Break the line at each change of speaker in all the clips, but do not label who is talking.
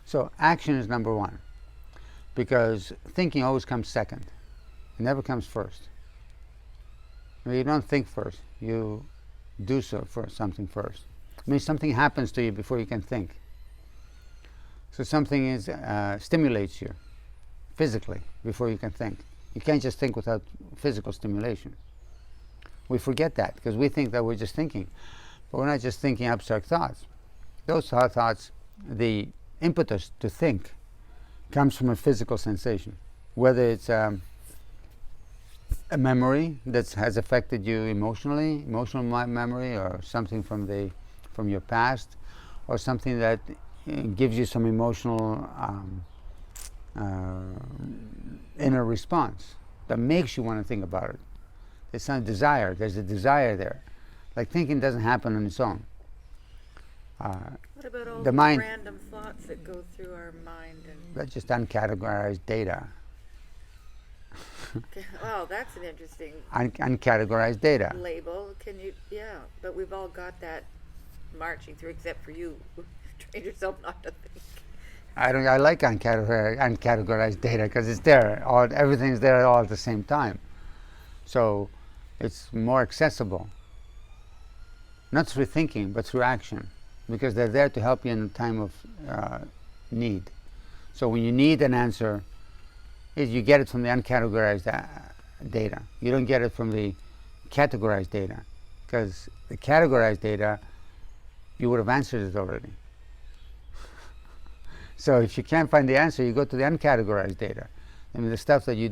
So action is number one, because thinking always comes second. It never comes first. I mean, you don't think first. You do so for something first. I mean, something happens to you before you can think. So something stimulates you physically before you can think. You can't just think without physical stimulation. We forget that because we think that we're just thinking. But we're not just thinking abstract thoughts. Those thoughts, the impetus to think comes from a physical sensation. Whether it's a memory that has affected you emotionally, emotional memory, or something from your past, or something that gives you some emotional inner response that makes you want to think about it. It's not desire. There's a desire there. Like thinking doesn't happen on its own.
What about all
the
the
mind,
random thoughts that go through our mind?
That's just uncategorized data.
Oh, that's an interesting
Uncategorized data.
label. Can you? Yeah, but we've all got that marching through, except for you. Train yourself not to think.
I like uncategorized data because it's there. Everything's there all at the same time. So it's more accessible. Not through thinking, but through action. Because they're there to help you in a time of need. So when you need an answer, you get it from the uncategorized data. You don't get it from the categorized data. Because the categorized data, you would have answered it already. So if you can't find the answer, you go to the uncategorized data. I mean, the stuff that you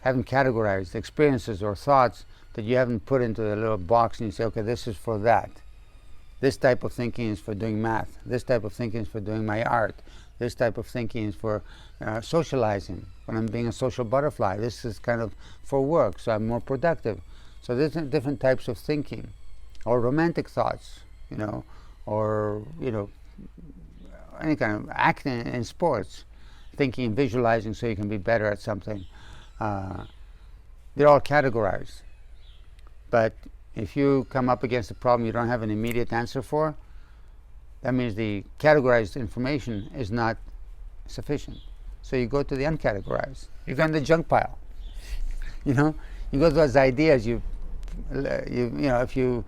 haven't categorized, experiences or thoughts that you haven't put into the little box, and you say, okay, this is for that. This type of thinking is for doing math. This type of thinking is for doing my art. This type of thinking is for socializing, when I'm being a social butterfly. This is kind of for work, so I'm more productive. So there's different types of thinking, or romantic thoughts, or any kind of acting in sports, thinking and visualizing so you can be better at something. They're all categorized. But if you come up against a problem you don't have an immediate answer for, that means the categorized information is not sufficient. So you go to the uncategorized. You go in the junk pile. You go to those ideas. If you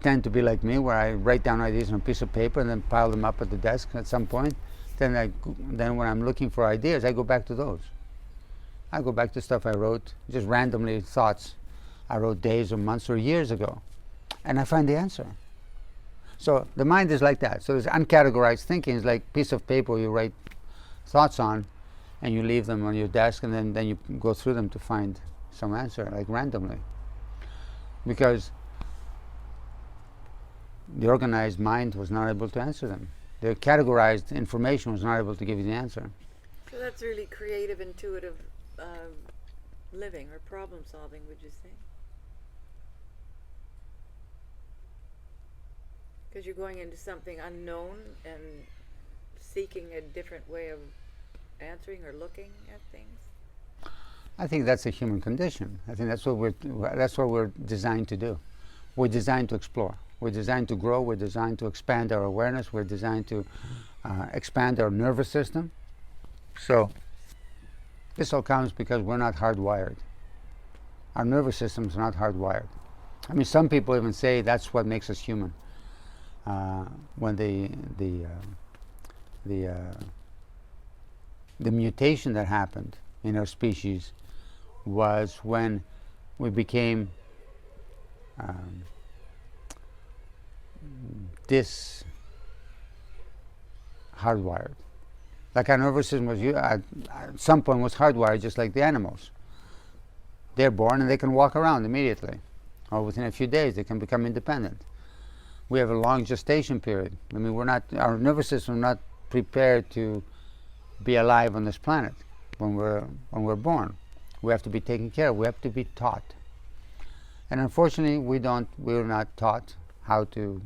tend to be like me, where I write down ideas on a piece of paper and then pile them up at the desk at some point, then when I'm looking for ideas, I go back to those. I go back to stuff I wrote, just randomly thoughts I wrote days or months or years ago, and I find the answer. So the mind is like that. So this uncategorized thinking is like a piece of paper you write thoughts on, and you leave them on your desk, and then you go through them to find some answer, like randomly. Because the organized mind was not able to answer them. The categorized information was not able to give you the answer.
So that's really creative, intuitive living or problem solving, would you say? Because you're going into something unknown and seeking a different way of answering or looking at things.
I think that's a human condition. I think that's what we're designed to do. We're designed to explore. We're designed to grow. We're designed to expand our awareness. We're designed to expand our nervous system. So this all comes because we're not hardwired. Our nervous system is not hardwired. I mean, some people even say that's what makes us human. When the mutation that happened in our species was when we became hardwired. Like our nervous system was at some point was hardwired, just like the animals. They're born and they can walk around immediately, or within a few days they can become independent. We have a long gestation period. I mean, our nervous system is not prepared to be alive on this planet when we're born. We have to be taken care of. We have to be taught. And unfortunately, we're not taught how to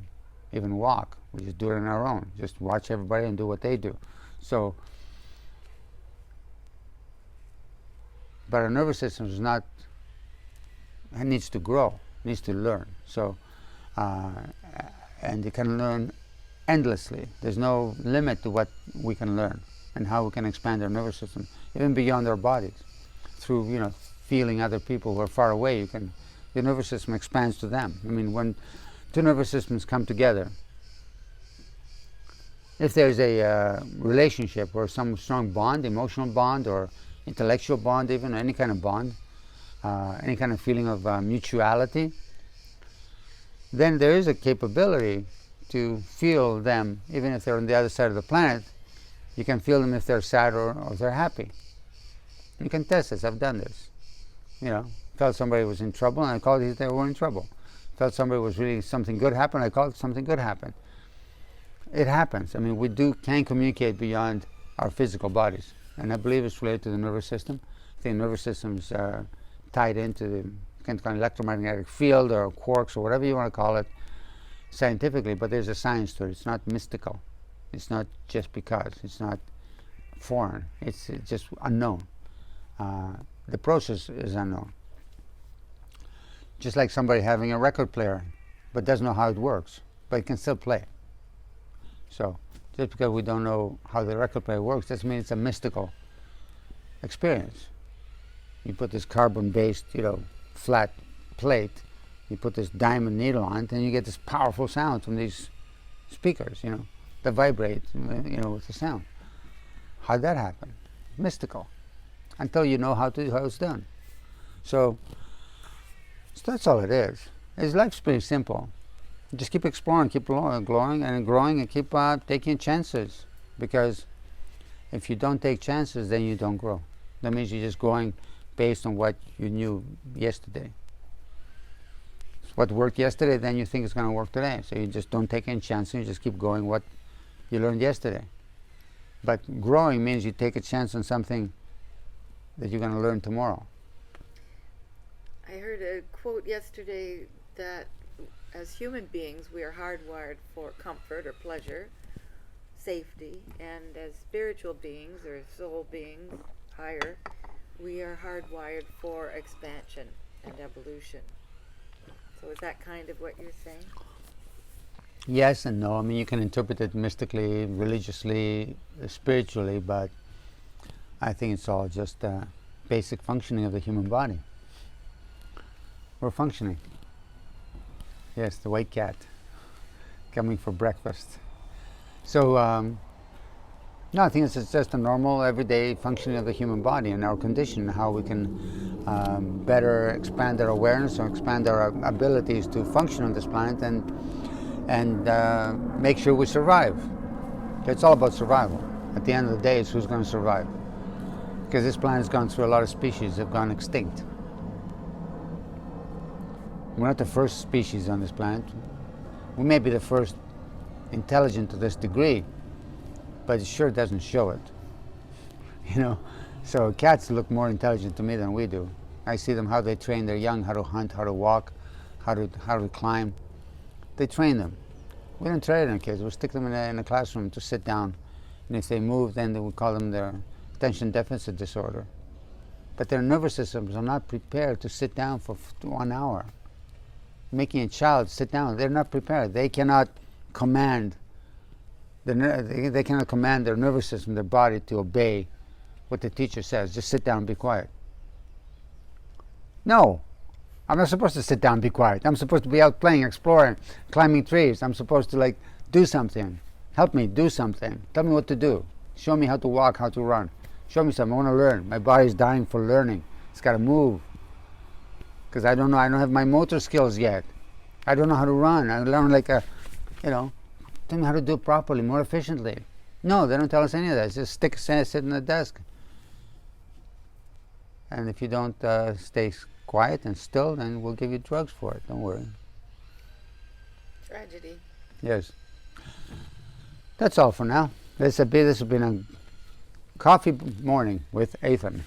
even walk. We just do it on our own. Just watch everybody and do what they do. So, but our nervous system is not, it needs to grow, needs to learn. So, and you can learn endlessly. There's no limit to what we can learn and how we can expand our nervous system, even beyond our bodies. Through, feeling other people who are far away, your nervous system expands to them. I mean, when two nervous systems come together, if there's a relationship or some strong bond, emotional bond or intellectual bond, even any kind of bond, any kind of feeling of mutuality, then there is a capability to feel them, even if they're on the other side of the planet. You can feel them if they're sad or if they're happy. You can test this. I've done this. Felt somebody was in trouble, and I called it they were in trouble. Felt somebody was really something good happened, I called it something good happened. It happens. I mean, we can communicate beyond our physical bodies, and I believe it's related to the nervous system. I think the nervous system is tied into the kind of electromagnetic field or quarks or whatever you want to call it scientifically, but there's a science to it. It's not mystical. It's not just because. It's not foreign. It's just unknown. The process is unknown. Just like somebody having a record player but doesn't know how it works, but it can still play. So just because we don't know how the record player works doesn't mean it's a mystical experience. You put this carbon-based, flat plate, you put this diamond needle on it, and you get this powerful sound from these speakers, that vibrate, with the sound. How'd that happen? Mystical. Until you know how it's done. So that's all it is. Life's pretty simple. Just keep exploring, keep growing, and keep taking chances. Because if you don't take chances, then you don't grow. That means you're just growing based on what you knew yesterday. What worked yesterday, then you think it's going to work today. So you just don't take any chances. You just keep going what you learned yesterday. But growing means you take a chance on something that you're going to learn tomorrow.
I heard a quote yesterday that as human beings we are hardwired for comfort or pleasure, safety, and as spiritual beings or soul beings, higher, we are hardwired for expansion and evolution. So is that kind of what you're saying?
Yes and no. I mean, you can interpret it mystically, religiously, spiritually, but I think it's all just basic functioning of the human body. We're functioning. Yes, the white cat coming for breakfast. So, no, I think it's just a normal, everyday functioning of the human body and our condition, how we can better expand our awareness or expand our abilities to function on this planet and make sure we survive. It's all about survival. At the end of the day, it's who's going to survive. Because this planet's gone through a lot of species that have gone extinct. We're not the first species on this planet. We may be the first intelligent to this degree, but it sure doesn't show it. So cats look more intelligent to me than we do. I see them how they train their young, how to hunt, how to walk, how to climb. They train them. We don't train our kids. We stick them in a classroom to sit down, and if they move, then we call them their attention deficit disorder. But their nervous systems are not prepared to sit down for 1 hour. Making a child sit down, they're not prepared. They cannot command they cannot command their nervous system, their body, to obey what the teacher says. Just sit down and be quiet. No, I'm not supposed to sit down and be quiet. I'm supposed to be out playing, exploring, climbing trees. I'm supposed to do something. Help me do something. Tell me what to do. Show me how to walk, how to run. Show me something. I want to learn. My body's dying for learning. It's got to move. Because I don't know. I don't have my motor skills yet. I don't know how to run. I learn tell me how to do it properly, more efficiently. No, they don't tell us any of that. It's just sit in the desk. And if you don't stay quiet and still, then we'll give you drugs for it. Don't worry.
Tragedy.
Yes. That's all for now. This has been a coffee morning with Athan.